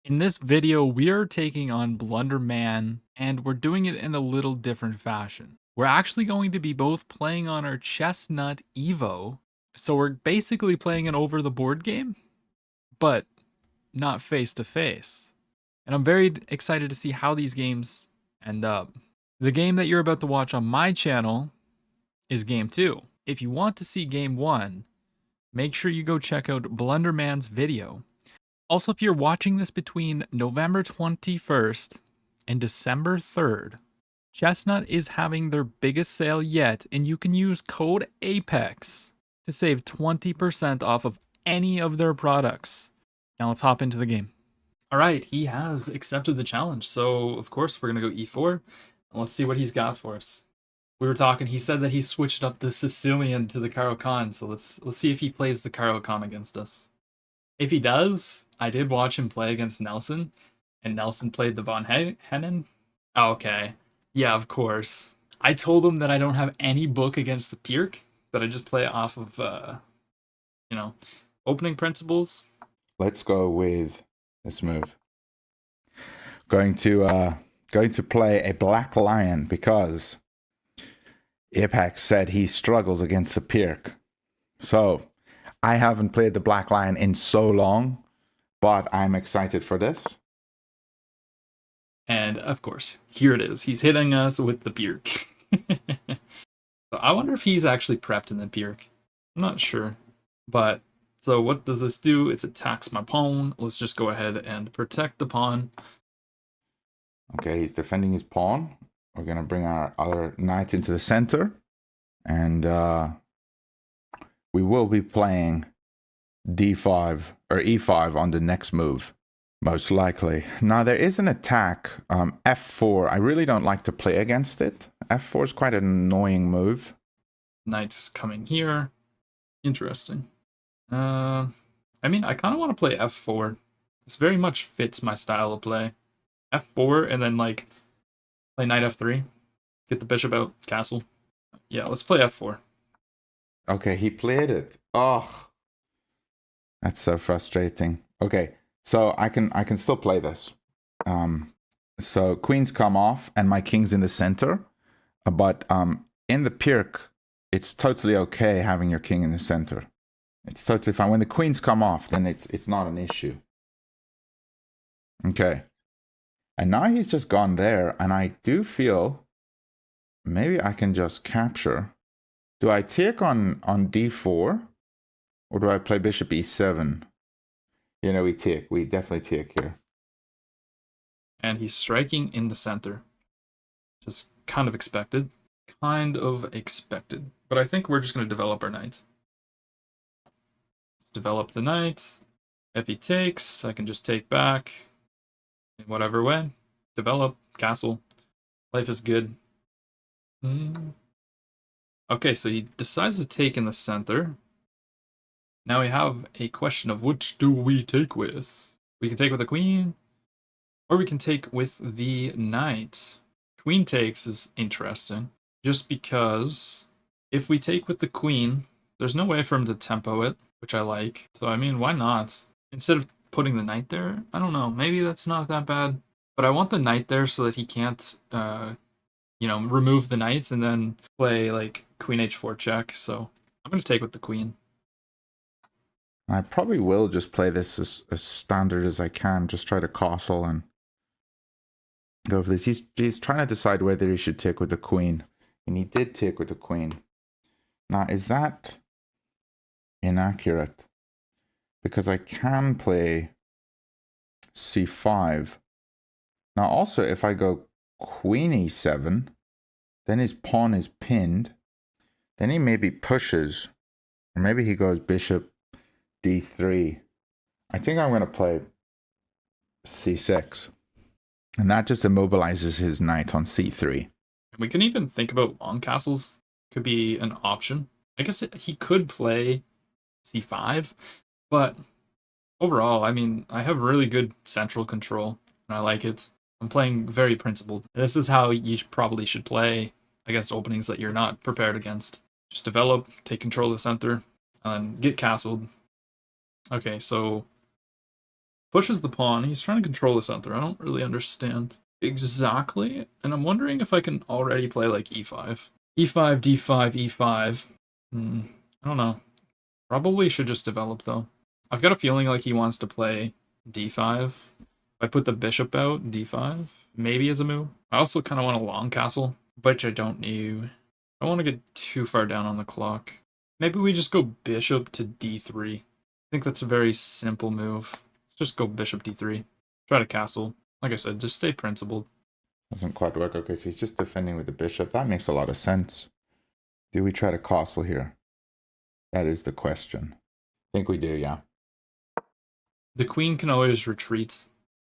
In this video, we are taking on Blunderman, and we're doing it in a little different fashion. We're actually going to be both playing on our Chestnut Evo, so we're basically playing an over-the-board game, but not face-to-face. And I'm very excited to see how these games end up. The game that you're about to watch on my channel is Game 2. If you want to see Game 1, make sure you go check out Blunderman's video. Also, if you're watching this between November 21st and December 3rd, Chestnut is having their biggest sale yet, and you can use code APEX to save 20% off of any of their products. Now let's hop into the game. All right, he has accepted the challenge, so of course we're going to go e4, and let's see what he's got for us. We were talking, he said that he switched up the Sicilian to the Caro-Kann, so let's see if he plays the Caro-Kann against us. If he does, I did watch him play against Nelson, and Nelson played the Von Hennen. Oh, okay. Yeah, of course. I told him that I don't have any book against the Pirk, that I just play off of, you know, opening principles. Let's go with this move. Going to play a Black Lion because Apex said he struggles against the Pirk. So I haven't played the Black Lion in so long, but I'm excited for this. And of course, here it is. He's hitting us with the Pirk. So I wonder if he's actually prepped in the Pirk. I'm not sure. But so what does this do? It attacks my pawn. Let's just go ahead and protect the pawn. Okay, he's defending his pawn. We're going to bring our other knight into the center. And we will be playing d5 or e5 on the next move, most likely. Now, there is an attack, f4. I really don't like to play against it. f4 is quite an annoying move. Knight's coming here. Interesting. I mean, I kind of want to play f4. This very much fits my style of play. f4 and then like play knight f3. Get the bishop out, castle. Yeah, let's play f4. Okay, he played it. Oh, that's so frustrating. Okay, so I can still play this. So queens come off and my king's in the center, but in the Pirk, it's totally okay having your king in the center. It's totally fine. When the queens come off, then it's not an issue. Okay. And now he's just gone there, and I do feel maybe I can just capture. Do I take on d4? Or do I play bishop e7? You know, we definitely take here. And he's striking in the center. Just kind of expected. Kind of expected. But I think we're just going to develop our knight. Let's develop the knight. If he takes, I can just take back. In whatever way. Develop. Castle. Life is good. Okay, so he decides to take in the center. Now we have a question of which do we take with? We can take with the queen, or we can take with the knight. Queen takes is interesting, just because if we take with the queen, there's no way for him to tempo it, which I like. So, I mean, why not? Instead of putting the knight there, I don't know, maybe that's not that bad. But I want the knight there so that he can't, remove the knight and then play, like, queen h4 check. So I'm going to take with the queen. I probably will just play this as standard as I can. Just try to castle and go for this. He's trying to decide whether he should take with the queen. And he did take with the queen. Now, is that inaccurate? Because I can play c5. Now, also, if I go queen e7, then his pawn is pinned. Then he maybe pushes. Or maybe he goes bishop d3. I think I'm going to play c6. And that just immobilizes his knight on c3. We can even think about long castles. Could be an option. I guess he could play c5, but overall, I mean, I have really good central control, and I like it. I'm playing very principled. This is how you probably should play against openings that you're not prepared against. Just develop, take control of the center, and get castled. Okay, so Pushes the pawn. He's trying to control the center. I don't really understand exactly. And I'm wondering if I can already play like e5. E5, d5, e5. I don't know. Probably should just develop though. I've got a feeling like he wants to play d5. If I put the bishop out, d5, maybe as a move. I also kind of want a long castle, which I don't need. I don't want to get too far down on the clock. Maybe we just go bishop to d3. I think that's a very simple move. Let's just go bishop d3. Try to castle. Like I said, just stay principled. Doesn't quite work. Okay, so he's just defending with the bishop. That makes a lot of sense. Do we try to castle here? That is the question. I think we do, yeah. The queen can always retreat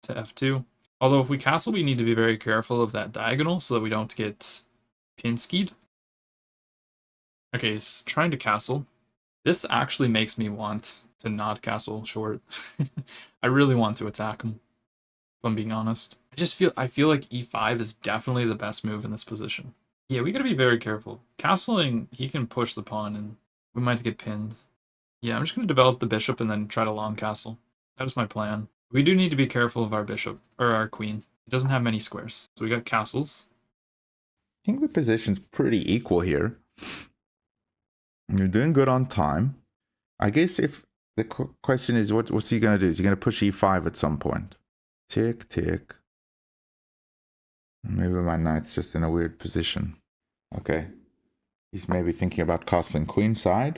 to f2. Although if we castle, we need to be very careful of that diagonal so that we don't get pinskied. Okay, he's trying to castle. This actually makes me want to not castle short. I really want to attack him, if I'm being honest. I feel like e5 is definitely the best move in this position. Yeah, we gotta be very careful. Castling, he can push the pawn and we might get pinned. Yeah, I'm just gonna develop the bishop and then try to long castle. That is my plan. We do need to be careful of our bishop, or our queen. It doesn't have many squares. So we got castles. I think the position's pretty equal here. You're doing good on time. I guess if the question is, what's he going to do? Is he going to push e5 at some point? Tick, tick. Maybe my knight's just in a weird position. Okay. He's maybe thinking about castling queenside,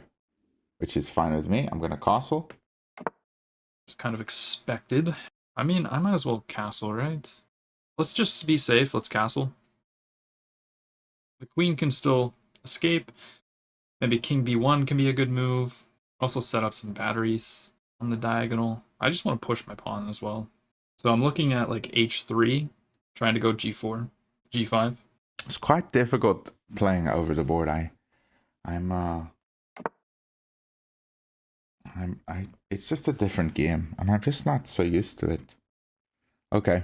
which is fine with me. I'm going to castle. It's kind of expected. I mean, I might as well castle, right? Let's just be safe. Let's castle. The queen can still escape. Maybe king b1 can be a good move. Also set up some batteries on the diagonal. I just want to push my pawn as well. So I'm looking at like h3, trying to go g4, g5. It's quite difficult playing over the board. It's just a different game, and I'm just not so used to it. Okay,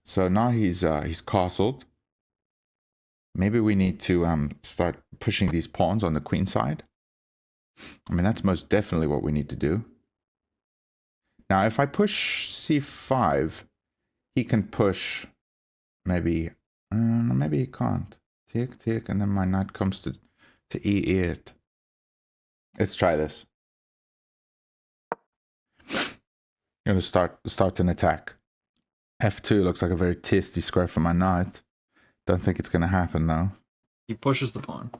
so now he's castled. Maybe we need to start pushing these pawns on the queen side. I mean, that's most definitely what we need to do. Now, if I push c5, he can push maybe, maybe he can't. Tick, tick, and then my knight comes to e8. Let's try this. I'm going to start an attack. f2 looks like a very tasty square for my knight. Don't think it's going to happen, though. He pushes the pawn.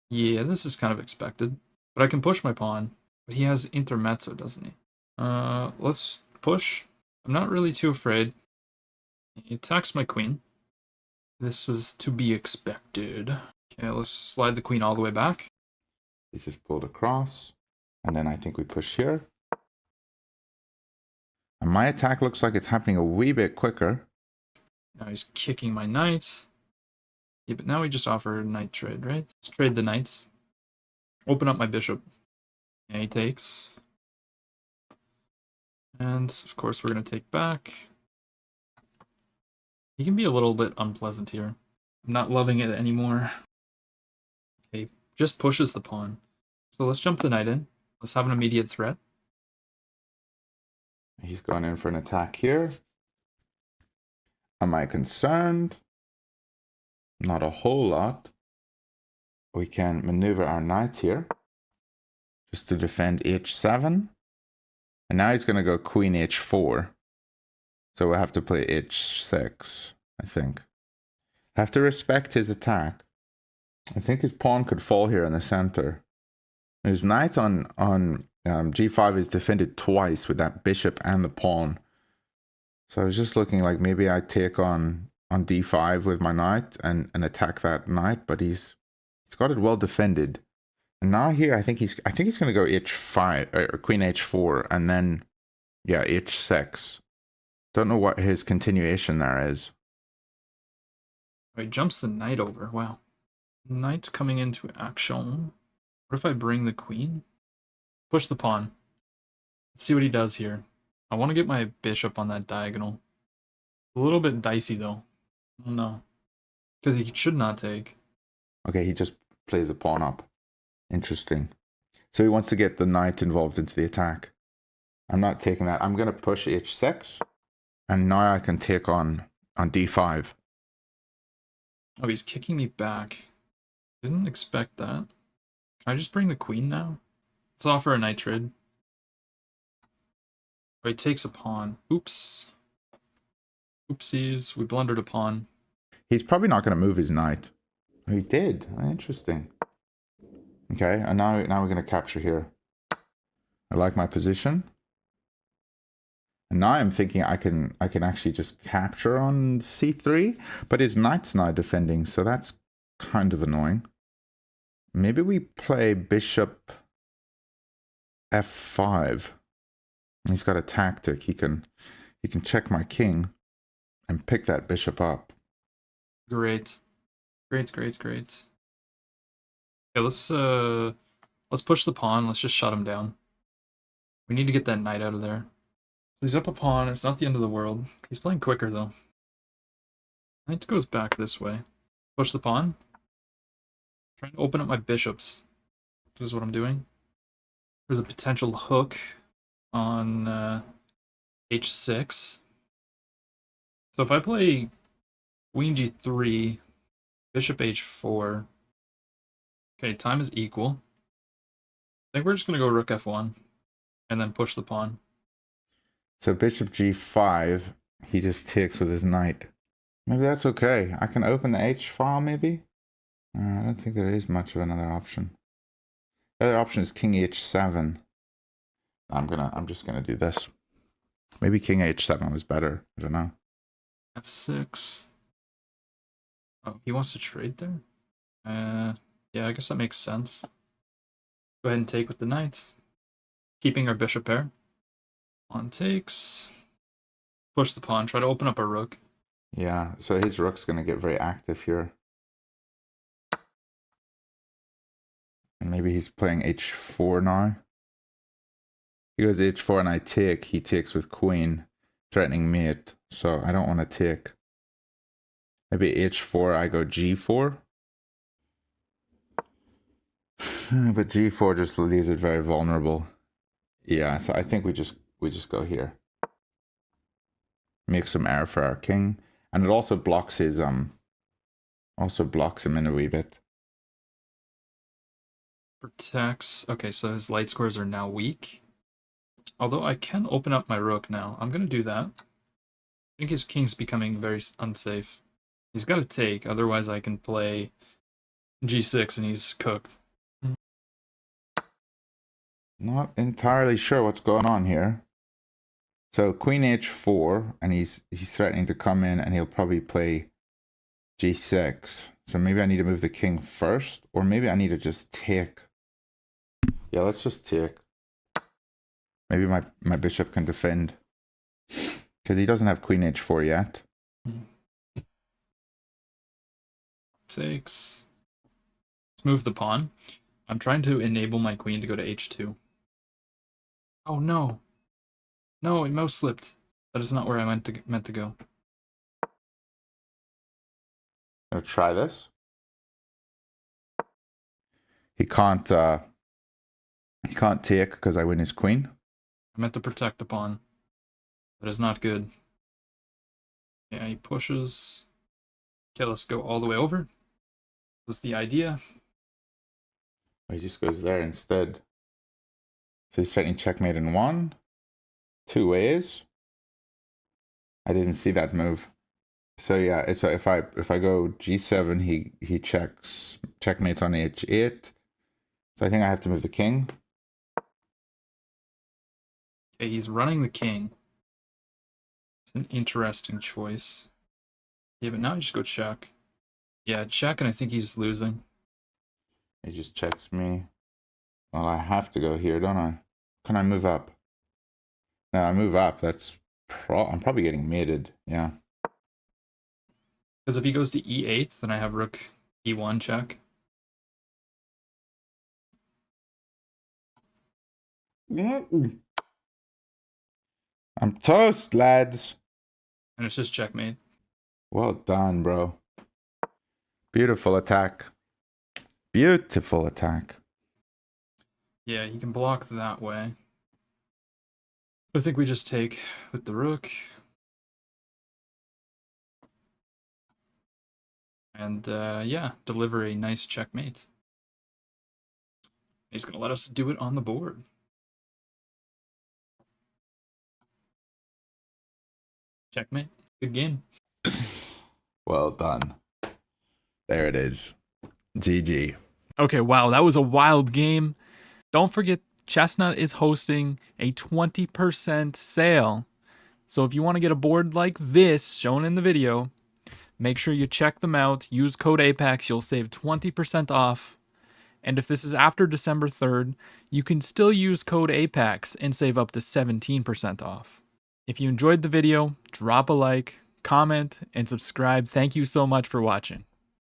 Yeah, this is kind of expected. But I can push my pawn. But he has intermezzo, doesn't he? Let's push. I'm not really too afraid. He attacks my queen. This was to be expected. Okay, let's slide the queen all the way back. He's just pulled across. And then I think we push here. And my attack looks like it's happening a wee bit quicker. Now he's kicking my knight. Yeah, but now we just offer a knight trade, right? Let's trade the knights. Open up my bishop. Yeah, he takes. And, of course, we're going to take back. He can be a little bit unpleasant here. I'm not loving it anymore. Okay, just pushes the pawn. So let's jump the knight in. Let's have an immediate threat. He's going in for an attack here. Am I concerned? Not a whole lot. We can maneuver our knight here just to defend h7. And now he's going to go queen h4. So we'll have to play h6, I think. Have to respect his attack. I think his pawn could fall here in the center. His knight on g5 is defended twice with that bishop and the pawn. So I was just looking like maybe I take on d5 with my knight and attack that knight, but he's got it well defended. And now here I think he's going to go h5 or queen h4 and then yeah, h6. Don't know what his continuation there is. He jumps the knight over. Wow. Knight's coming into action. What if I bring the queen? Push the pawn. Let's see what he does here. I want to get my bishop on that diagonal. A little bit dicey though. I don't know. Because he should not take. Okay, he just plays the pawn up. Interesting. So he wants to get the knight involved into the attack. I'm not taking that. I'm going to push h6. And now I can take on d5. Oh, he's kicking me back. Didn't expect that. Can I just bring the queen now? Let's offer a knight trade. Oh, he takes a pawn. Oops. Oopsies. We blundered a pawn. He's probably not going to move his knight. He did. Interesting. Okay, and now we're going to capture here. I like my position. And now I'm thinking I can actually just capture on c3, but his knight's now defending, so that's kind of annoying. Maybe we play bishop f5. He's got a tactic. He can check my king and pick that bishop up. Great. Great. Okay, let's push the pawn. Let's just shut him down. We need to get that knight out of there. So he's up a pawn. It's not the end of the world. He's playing quicker though. Knight goes back this way. Push the pawn. Trying to open up my bishops. This is what I'm doing. There's a potential hook on h6. So if I play queen g3, bishop h4. Okay, time is equal. I think we're just going to go rook f1 and then push the pawn. So bishop g5, he just takes with his knight. Maybe that's okay. I can open the h file maybe? I don't think there is much of another option. The other option is king h7. I'm just gonna do this. Maybe king h7 was better. I don't know. f6. Oh, he wants to trade there? Yeah, I guess that makes sense. Go ahead and take with the knight. Keeping our bishop pair. Pawn takes. Push the pawn. Try to open up a rook. Yeah, so his rook's gonna get very active here. And maybe he's playing h4 now. He goes h4 and I take. He takes with queen, threatening mate. So I don't want to take. Maybe h4, I go g4. But g4 just leaves it very vulnerable. Yeah, so I think we just go here. Make some air for our king. And it also blocks his also blocks him in a wee bit. Protects. Okay, so his light squares are now weak. Although I can open up my rook now. I'm gonna do that. I think his king's becoming very unsafe. He's got to take, otherwise I can play g6 and he's cooked. Not entirely sure what's going on here. So queen h4, and he's threatening to come in, and he'll probably play g6. So maybe I need to move the king first, or maybe I need to just take. Yeah, let's just take. Maybe my bishop can defend. Because he doesn't have queen h4 yet. Takes. Let's move the pawn. I'm trying to enable my queen to go to h2. Oh no. No, it mouse slipped. That is not where I meant to go. Gonna try this. He can't take because I win his queen. I meant to protect the pawn. That is not good. Yeah, he pushes. Okay, let's go all the way over. Was the idea. He just goes there instead. So he's threatening checkmate in 1, 2 ways. I didn't see that move. So yeah, so if I go g7, he checks checkmates on h8. So I think I have to move the king. Okay, he's running the king. It's an interesting choice. Yeah, but now I just go check. Yeah, check, and I think he's losing. He just checks me. Well, I have to go here, don't I? Can I move up? No, I move up. That's I'm probably getting mated. Yeah. Because if he goes to e8, then I have rook e1 check. I'm toast, lads. And it's just checkmate. Well done, bro. Beautiful attack. Beautiful attack. Yeah, he can block that way. I think we just take with the rook. And yeah, deliver a nice checkmate. He's going to let us do it on the board. Checkmate. Good game. Well done. There it is. GG. Okay, wow, that was a wild game. Don't forget, Chestnut is hosting a 20% sale. So if you want to get a board like this shown in the video, make sure you check them out. Use code APEX. You'll save 20% off. And if this is after December 3rd, you can still use code APEX and save up to 17% off. If you enjoyed the video, drop a like, comment, and subscribe. Thank you so much for watching.